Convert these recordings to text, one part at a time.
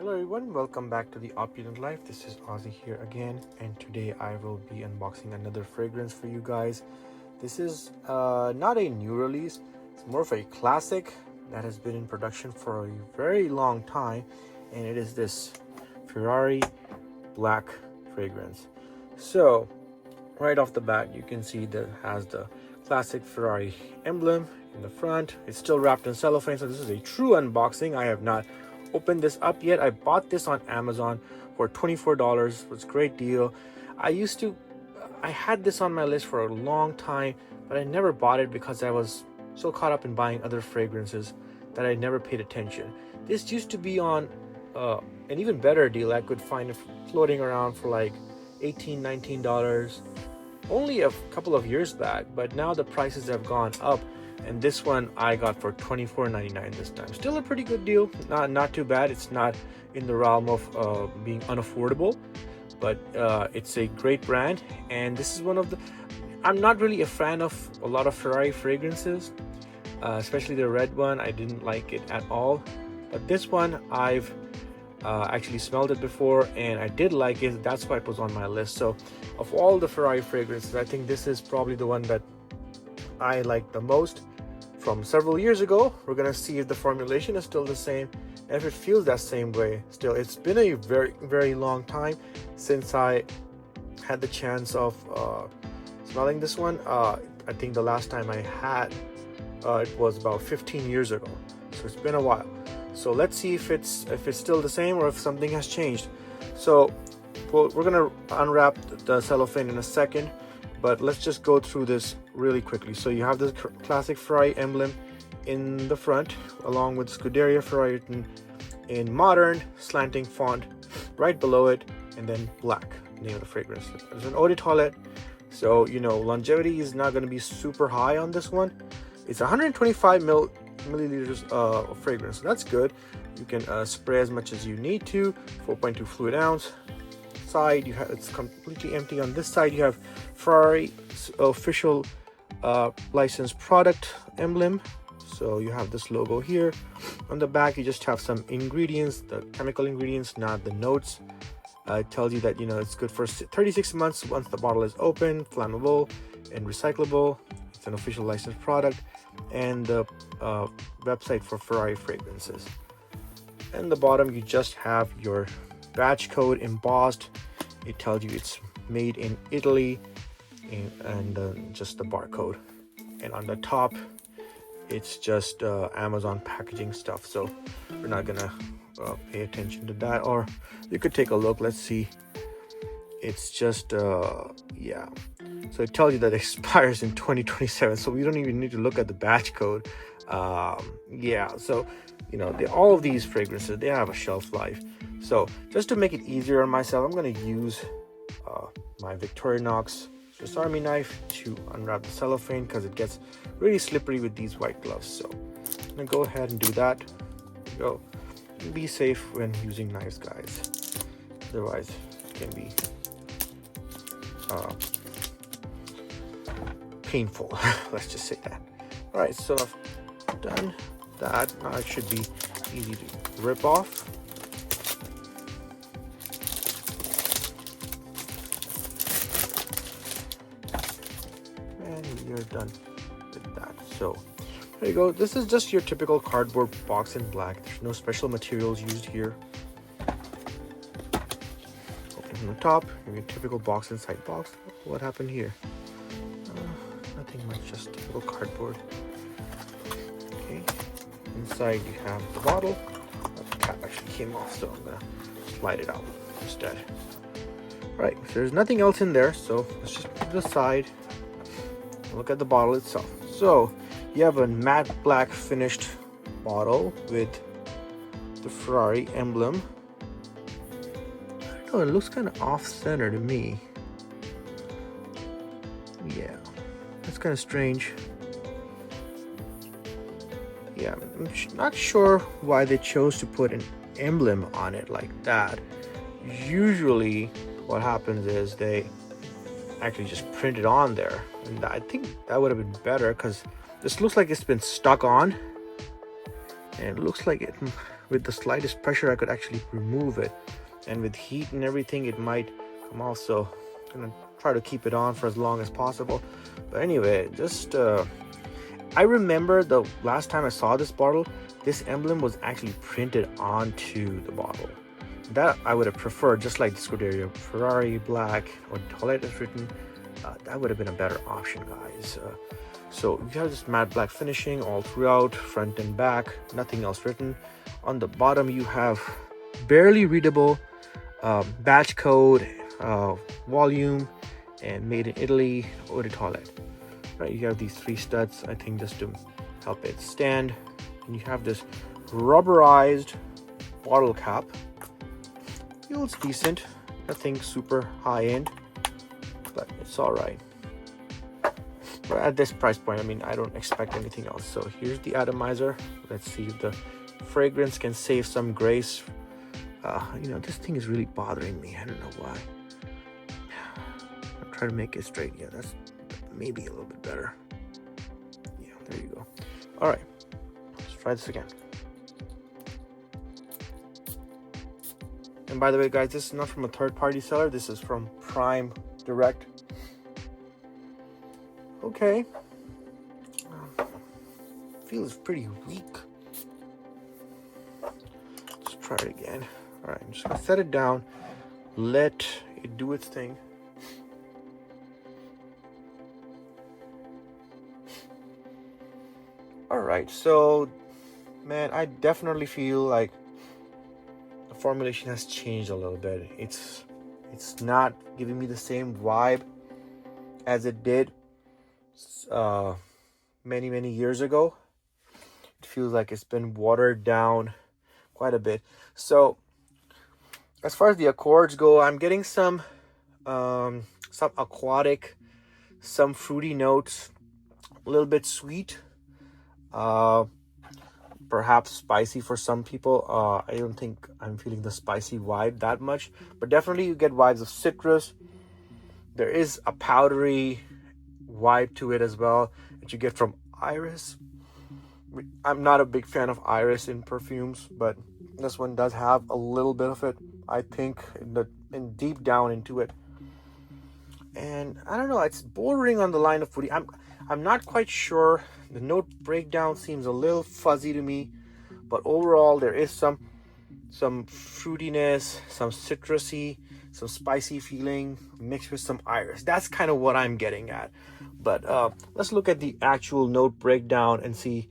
Hello everyone, welcome back to the Opulent Life. This is Ozzy here again, and today I will be unboxing another fragrance for you guys. This is not a new release, it's more of a classic that has been in production for a very long time, and it is this Ferrari Black fragrance. So right off the bat, you can see that it has the classic Ferrari emblem in the front. It's still wrapped in cellophane, so this is a true unboxing. I have not opened this up yet. I bought this on Amazon for $24. It was a great deal. I had this on my list for a long time, but I never bought it because I was so caught up in buying other fragrances that I never paid attention. This used to be on an even better deal. I could find it floating around for like $18, $19 only a couple of years back, but now the prices have gone up, and this one I got for $24.99 this time. Still a pretty good deal, not too bad. It's not in the realm of being unaffordable, but it's a great brand, and this is one of the... I'm not really a fan of a lot of Ferrari fragrances, especially the red one. I didn't like it at all, but this one I've actually smelled it before and I did like it. That's why it was on my list. So of all the Ferrari fragrances, I think this is probably the one that I like the most from several years ago. We're gonna see if the formulation is still the same and if it feels that same way still. It's been a very long time since I had the chance of smelling this one. I think the last time I had it was about 15 years ago, so it's been a while. So let's see if it's still the same or if something has changed. So we're gonna unwrap the cellophane in a second, but let's just go through this really quickly. So you have this classic Ferrari emblem in the front, along with Scuderia Ferrari written in modern slanting font right below it, and then black, name of the fragrance. There's an eau de toilette, so you know longevity is not going to be super high on this one. It's 125 milliliters of fragrance, so that's good. You can spray as much as you need to. 4.2 fluid ounce. Side, you have, it's completely empty. On this side you have Ferrari official licensed product emblem, so you have this logo here. On the back you just have some ingredients, the chemical ingredients, not the notes. It tells you that it's good for 36 months once the bottle is open, flammable and recyclable. It's an official licensed product, and the website for Ferrari fragrances. And the bottom you just have your batch code embossed. It tells you it's made in Italy, and just the barcode. And on the top it's just Amazon packaging stuff, so we're not gonna pay attention to that, or you could take a look. Let's see. It's just yeah, so it tells you that it expires in 2027, so we don't even need to look at the batch code. Yeah, so all of these fragrances, they have a shelf life. So just to make it easier on myself, I'm going to use my Victorinox Swiss Army knife to unwrap the cellophane, because it gets really slippery with these white gloves. So I'm going to go ahead and do that. Go. Be safe when using knives, guys, otherwise it can be painful. Let's just say that. All right, so I've done that. Now it should be easy to rip off. And you're done with that. So there you go. This is just your typical cardboard box in black. There's no special materials used here. Open from the top, your typical box inside box. What happened here? Nothing much, just typical cardboard. Okay. Inside you have the bottle. The cap actually came off, so I'm gonna slide it out instead. Right, so there's nothing else in there, so let's just put it aside. Look at the bottle itself. So you have a matte black finished bottle with the Ferrari emblem. I don't know, it looks kind of off-center to me. Yeah, that's kind of strange. Yeah, I'm not sure why they chose to put an emblem on it like that. Usually what happens is they actually just print it on there, and I think that would have been better, because this looks like it's been stuck on, and it looks like it with the slightest pressure I could actually remove it, and with heat and everything it might come off, so I'm gonna try to keep it on for as long as possible. But anyway, just I remember the last time I saw this bottle, this emblem was actually printed onto the bottle. That I would have preferred, just like the Scuderia Ferrari Black or Toilette is written. That would have been a better option, guys. So you have this matte black finishing all throughout, front and back, nothing else written. On the bottom you have barely readable batch code, volume, and made in Italy, eau de toilette. Right, you have these 3 studs, I think, just to help it stand. And you have this rubberized bottle cap. Feels decent, nothing super high end, but it's all right. But at this price point, I mean, I don't expect anything else. So here's the atomizer. Let's see if the fragrance can save some grace. You know, this thing is really bothering me. I don't know why. I'll try to make it straight. Yeah, that's maybe a little bit better. Yeah, there you go. All right, let's try this again. And by the way, guys, this is not from a third-party seller. This is from Prime Direct. Okay. Feels pretty weak. Let's try it again. All right, I'm just gonna set it down, let it do its thing. All right, so man, I definitely feel like the formulation has changed a little bit. It's not giving me the same vibe as it did many years ago. It feels like it's been watered down quite a bit. So as far as the accords go, I'm getting some aquatic, some fruity notes, a little bit sweet, perhaps spicy for some people. I don't think I'm feeling the spicy vibe that much, but definitely you get vibes of citrus. There is a powdery vibe to it as well that you get from iris. I'm not a big fan of iris in perfumes, but this one does have a little bit of it, I think, in deep down into it. And I don't know, it's bordering on the line of fruity. I'm not quite sure. The note breakdown seems a little fuzzy to me, but overall there is some fruitiness, some citrusy, some spicy feeling mixed with some iris. That's kind of what I'm getting at. But let's look at the actual note breakdown and see.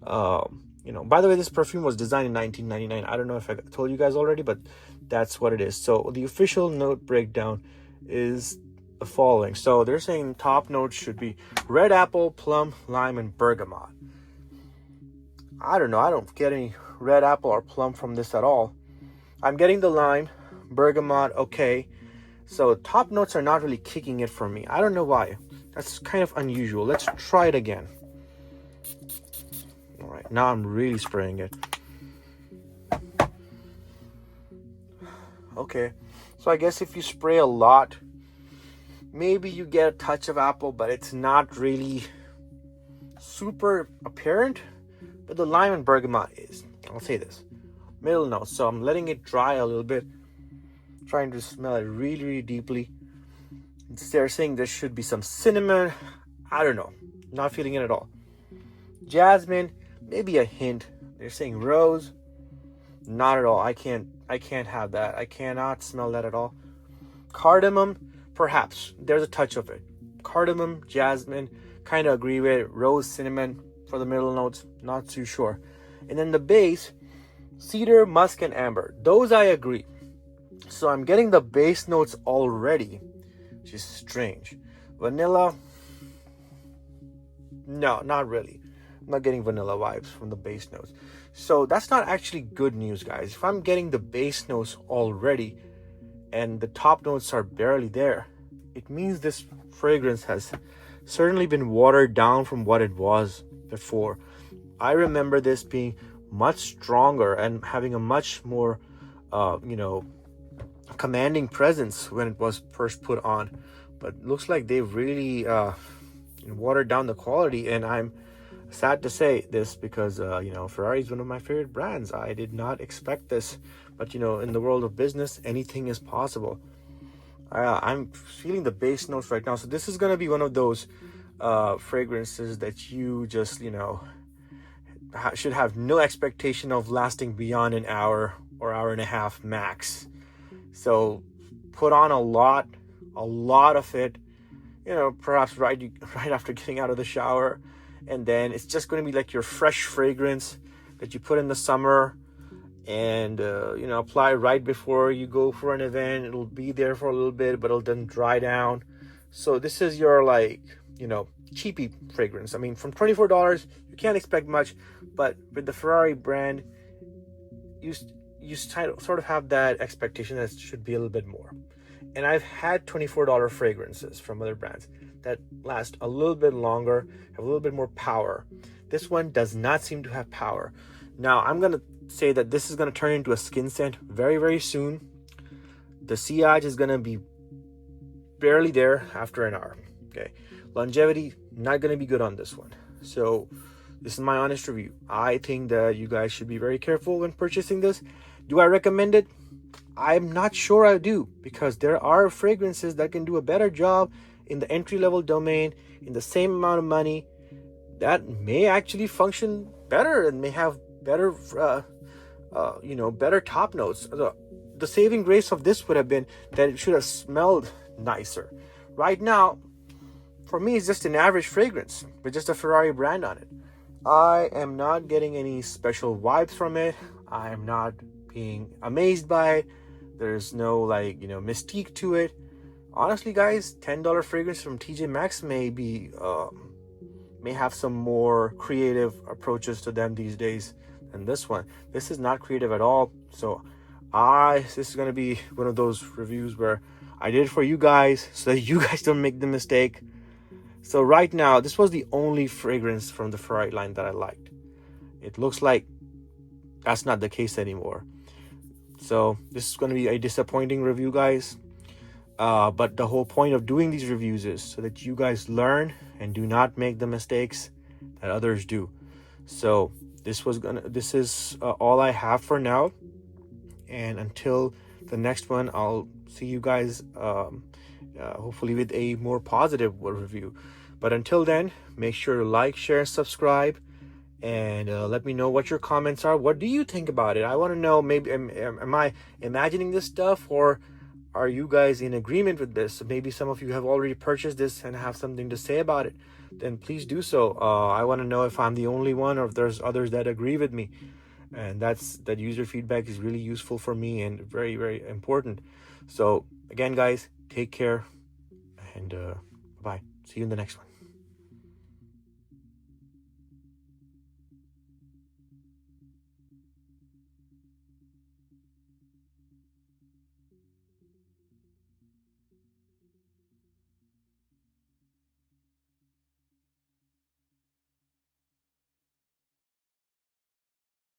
You know, by the way, this perfume was designed in 1999. I don't know if I told you guys already, but that's what it is. So the official note breakdown is the following. So they're saying top notes should be red apple, plum, lime, and bergamot. I don't know. I don't get any red apple or plum from this at all. I'm getting the lime, bergamot, okay. So top notes are not really kicking it for me. I don't know why. That's kind of unusual. Let's try it again. All right, now I'm really spraying it. Okay, so I guess if you spray a lot, maybe you get a touch of apple, but it's not really super apparent. But the lime and bergamot is. I'll say this. Middle notes. So I'm letting it dry a little bit, trying to smell it really deeply. They're saying there should be some cinnamon. I don't know. Not feeling it at all. Jasmine, maybe a hint. They're saying rose. Not at all. I can't have that. I cannot smell that at all. Cardamom, perhaps. There's a touch of it. Cardamom, jasmine, kind of agree with it. Rose, cinnamon for the middle notes. Not too sure. And then the base, cedar, musk, and amber. Those I agree. So I'm getting the base notes already, which is strange. Vanilla, no, not really. I'm not getting vanilla vibes from the base notes. So that's not actually good news, guys. If I'm getting the base notes already and the top notes are barely there, it means this fragrance has certainly been watered down from what it was before. I remember this being much stronger and having a much more, commanding presence when it was first put on. But looks like they've really watered down the quality, and I'm Sad to say this because Ferrari is one of my favorite brands. I did not expect this, but in the world of business, anything is possible. I'm feeling the base notes right now, so this is gonna be one of those fragrances that you just should have no expectation of lasting beyond an hour or hour and a half max. So put on a lot of it, perhaps right after getting out of the shower, and then it's just going to be like your fresh fragrance that you put in the summer, and apply right before you go for an event. It'll be there for a little bit, but it'll then dry down. So this is your cheapy fragrance. I mean, from $24 you can't expect much, but with the Ferrari brand, you sort of have that expectation that it should be a little bit more. And I've had $24 fragrances from other brands that last a little bit longer, have a little bit more power. This one does not seem to have power. Now, I'm going to say that this is going to turn into a skin scent very, very soon. The sillage is going to be barely there after an hour. Okay. Longevity, not going to be good on this one. So this is my honest review. I think that you guys should be very careful when purchasing this. Do I recommend it? I'm not sure I do, because there are fragrances that can do a better job in the entry-level domain in the same amount of money that may actually function better and may have better better top notes. The saving grace of this would have been that it should have smelled nicer. Right now, for me, it's just an average fragrance with just a Ferrari brand on it. I am not getting any special vibes from it. I am not being amazed by it. There's no mystique to it. Honestly, guys, $10 fragrance from TJ Maxx may have some more creative approaches to them these days than this one. This is not creative at all. So this is going to be one of those reviews where I did it for you guys so that you guys don't make the mistake. So right now, this was the only fragrance from the Ferrari line that I liked. It looks like that's not the case anymore. So this is going to be a disappointing review, guys. But the whole point of doing these reviews is so that you guys learn and do not make the mistakes that others do. So this is all I have for now. And until the next one, I'll see you guys hopefully with a more positive review. But until then, make sure to like, share, subscribe, and let me know what your comments are. What do you think about it? I want to know, maybe am I imagining this stuff, or are you guys in agreement with this? So maybe some of you have already purchased this and have something to say about it. Then please do so. I want to know if I'm the only one or if there's others that agree with me. And that user feedback is really useful for me and very, very important. So again, guys, take care, and bye. See you in the next one.